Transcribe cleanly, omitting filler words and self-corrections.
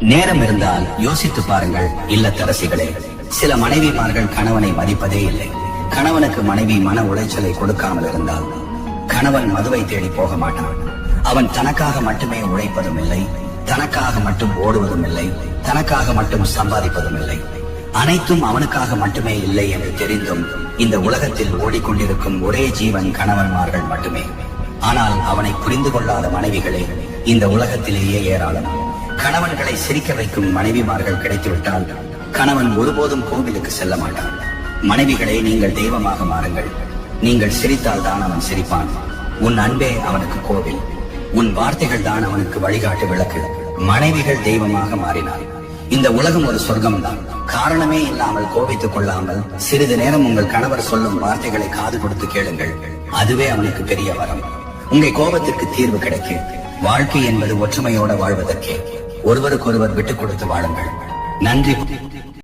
நேரம் இருந்தால் யோசித்து பாருங்கள் இல்லத்தரசிகளே. சில மனைவிமார்கள் கணவனை மதிப்பதே இல்லை. கணவனுக்கு மனைவி மன உளைச்சலை கொடுக்காமல் இருந்தால் கணவன் மதுவை தேடி போக மாட்டான். அவன் தனக்காக மட்டுமே உழைப்பதும் இல்லை, தனக்காக மட்டும் ஓடுவதும் இல்லை, தனக்காக மட்டும் சம்பாதிப்பதும் இல்லை. அனைத்தும் அவனுக்காக மட்டுமே இல்லை என்று தெரிந்தும் இந்த உலகத்தில் ஓடிக்கொண்டிருக்கும் ஒரே ஜீவன் கணவன்மார்கள் மட்டுமே. ஆனால் அவனை புரிந்து கொள்ளாத மனைவிகளே இந்த உலகத்திலேயே ஏராளம். கணவன்களை சிரிக்க வைக்கும் மனைவிமார்கள் கிடைத்துவிட்டால் கணவன் ஒருபோதும் கோவிலுக்கு செல்ல மாட்டான். மனைவிகளே, நீங்கள் தெய்வமாக மாறுங்கள். நீங்கள் சிரித்தால் தான் அவன் சிரிப்பான். உன் அன்பே அவனுக்கு கோவில், உன் வார்த்தைகள் தான் அவனுக்கு வழிகாட்டு விளக்கு. மனைவிகள் தெய்வமாக மாறினார் இந்த உலகம் ஒரு சொர்க்கம் தான். காரணமே இல்லாமல் கோபித்துக் கொள்ளாமல் சிறிது நேரம் உங்கள் கணவர் சொல்லும் வார்த்தைகளை காது கொடுத்து கேளுங்கள். அதுவே அவனுக்கு பெரிய வரம். உங்கள் கோபத்திற்கு தீர்வு கிடைக்கும். வாழ்க்கை என்பது ஒற்றுமையோட வாழ்வதற்கே. ஒருவருக்கொருவர் விட்டுக் கொடுத்து வாழுங்கள். நன்றி.